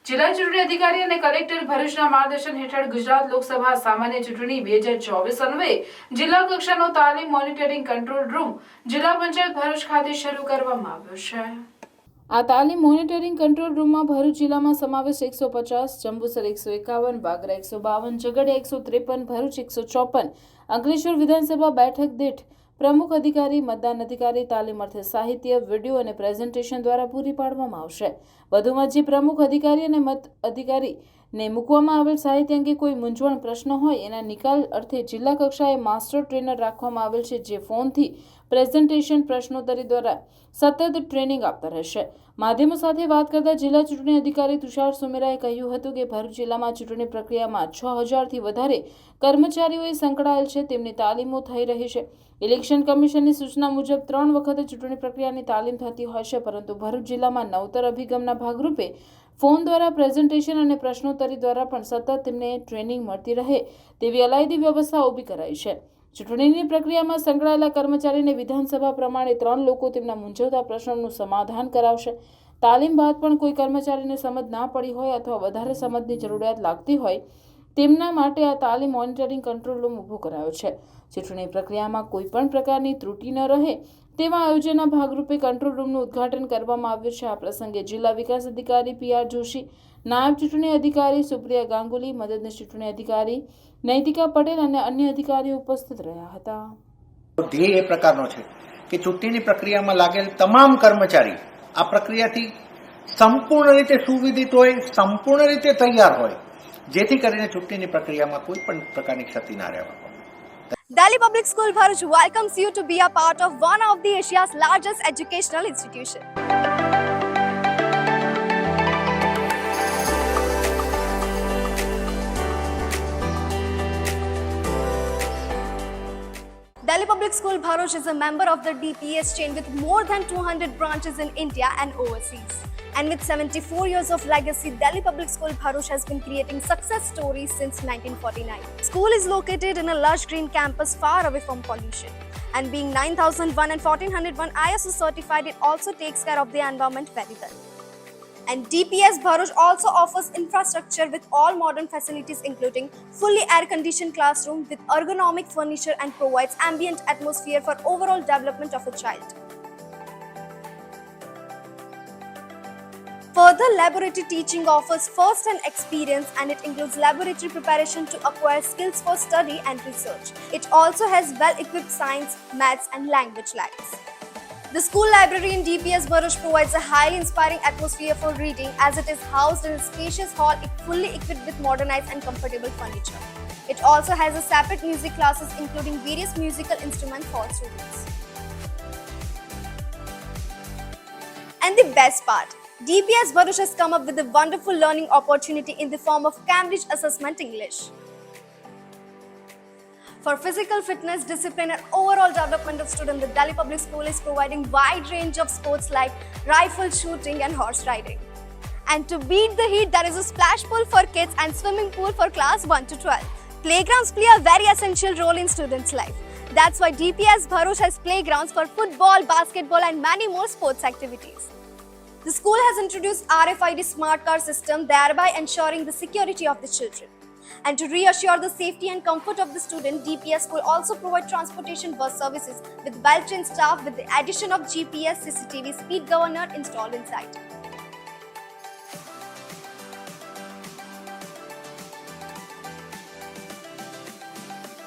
જિલ્લા ચૂંટણી અધિકારી અને કલેક્ટર ભરૂચના માર્ગદર્શન હેઠળ ગુજરાત લોકસભા સામાન્ય ચૂંટણી 2024 અન્વયે જિલ્લા કક્ષાનો તાલીમ મોનિટરિંગ કંટ્રોલ રૂમ જિલ્લા પંચાયત ભરૂચ ખાતે શરૂ કરવામાં આવ્યો છે। આ તાલીમ મોનિટરિંગ કંટ્રોલ રૂમમાં ભરૂચ જિલ્લામાં સમાવેશ 150, જંબુસર 151, બાગરા 152, ઝઘડિયા 153, ભરૂચ 154, અંકલેશ્વર વિધાનસભા બેઠક દીઠ પ્રમુખ અધિકારી, મતદાન અધિકારી તાલીમ અર્થે સાહિત્ય, વિડીયો અને પ્રેઝન્ટેશન દ્વારા પૂરી પાડવામાં આવશે। વધુમાં જે પ્રમુખ અધિકારી અને મત અધિકારીને મૂકવામાં આવેલ સાહિત્ય અંગે કોઈ મૂંઝવણ પ્રશ્ન હોય એના નિકાલ અર્થે જિલ્લા કક્ષાએ માસ્ટર ટ્રેનર રાખવામાં આવેલ છે, જે ફોનથી પ્રેઝન્ટેશન પ્રશ્નોત્તરી દ્વારા સતત ટ્રેનિંગ આપતા રહેશે। માધ્યમો સાથે વાત કરતા જિલ્લા ચૂંટણી અધિકારી તુષાર સુમેરાએ કહ્યું હતું કે ભરૂચ જિલ્લામાં ચૂંટણી પ્રક્રિયામાં 6000થી વધારે કર્મચારીઓએ સંકળાયેલ છે, તેમની તાલીમો થઈ રહી છે। ઇલેક્શન કમિશનની સૂચના મુજબ 3 વખત ચૂંટણી પ્રક્રિયાની તાલીમ થતી હોય છે, પરંતુ ભરૂચ જિલ્લામાં નવતર અભિગમના ભાગરૂપે ફોન દ્વારા પ્રેઝન્ટેશન અને પ્રશ્નોત્તરી દ્વારા પણ સતત તેમને ટ્રેનિંગ મળતી રહે તેવી અલાયદી વ્યવસ્થા ઊભી કરાઈ છે। ચૂંટણીની પ્રક્રિયામાં સંકળાયેલા કર્મચારીને વિધાનસભા પ્રમાણે 3 લોકો તેમના મૂંઝવતા પ્રશ્નોનું સમાધાન કરાવશે। તાલીમ બાદ પણ કોઈ કર્મચારીને સમજ ના પડી હોય અથવા વધારે સમજની જરૂરિયાત લાગતી હોય તેમના માટે આ તાલીમ મોનિટરિંગ કંટ્રોલ રૂમ ઊભો કરાયો છે। ચૂંટણી પ્રક્રિયામાં કોઈ પણ પ્રકારની ત્રુટિ ન રહે તેવા આયોજનના ભાગરૂપે કંટ્રોલ રૂમનું ઉદ્ઘાટન કરવામાં આવ્યું છે। આ પ્રસંગે જિલ્લા વિકાસ અધિકારી PR જોશી, નાયબ ચૂંટણી અધિકારી સુપ્રિયા ગાંગુલી, મદદનીશ ચૂંટણી અધિકારી નૈતિકા પટેલ અને અન્ય અધિકારીઓ ઉપસ્થિત રહ્યા હતા। ધ્યેય એ પ્રકારનો છે કે ચૂંટણીની પ્રક્રિયામાં લાગેલ તમામ કર્મચારી આ પ્રક્રિયાથી સંપૂર્ણ રીતે સુવિધિત હોય, સંપૂર્ણ રીતે તૈયાર હોય, જેથી કરીને ચૂંટણીની પ્રક્રિયામાં કોઈ પણ પ્રકારની ક્ષતિ ના રહેવા પામે। Delhi Public School Bharuch welcomes you to be a part of one of the Asia's largest educational institution. Delhi Public School Bharuch is a member of the DPS chain with more than 200 branches in India and overseas. And with 74 years of legacy, Delhi Public School Bharuch has been creating success stories since 1949. School is located in a lush green campus far away from pollution. And being 9001 and 1401 ISO certified, it also takes care of the environment very well. And DPS Bharuch also offers infrastructure with all modern facilities including fully air-conditioned classroom with ergonomic furniture and provides ambient atmosphere for overall development of a child. Further, laboratory teaching offers first-hand experience and it includes laboratory preparation to acquire skills for study and research. It also has well-equipped science, maths and language labs. The school library in DPS Bharuch provides a highly inspiring atmosphere for reading as it is housed in a spacious hall fully equipped with modernized and comfortable furniture. It also has a separate music classes including various musical instruments for students. And the best part, DPS Bharuch has come up with a wonderful learning opportunity in the form of Cambridge Assessment English. For physical fitness, discipline and overall development of students, the Delhi Public School is providing wide range of sports like rifle shooting and horse riding. And to beat the heat, there is a splash pool for kids and swimming pool for class 1 to 12. Playgrounds play a very essential role in students' life. That's why DPS Bharuch has playgrounds for football, basketball and many more sports activities. The school has introduced RFID smart car system, thereby ensuring the security of the children. And to reassure the safety and comfort of the student, DPS school also provide transportation bus services with well-trained staff with the addition of GPS CCTV speed governor installed inside.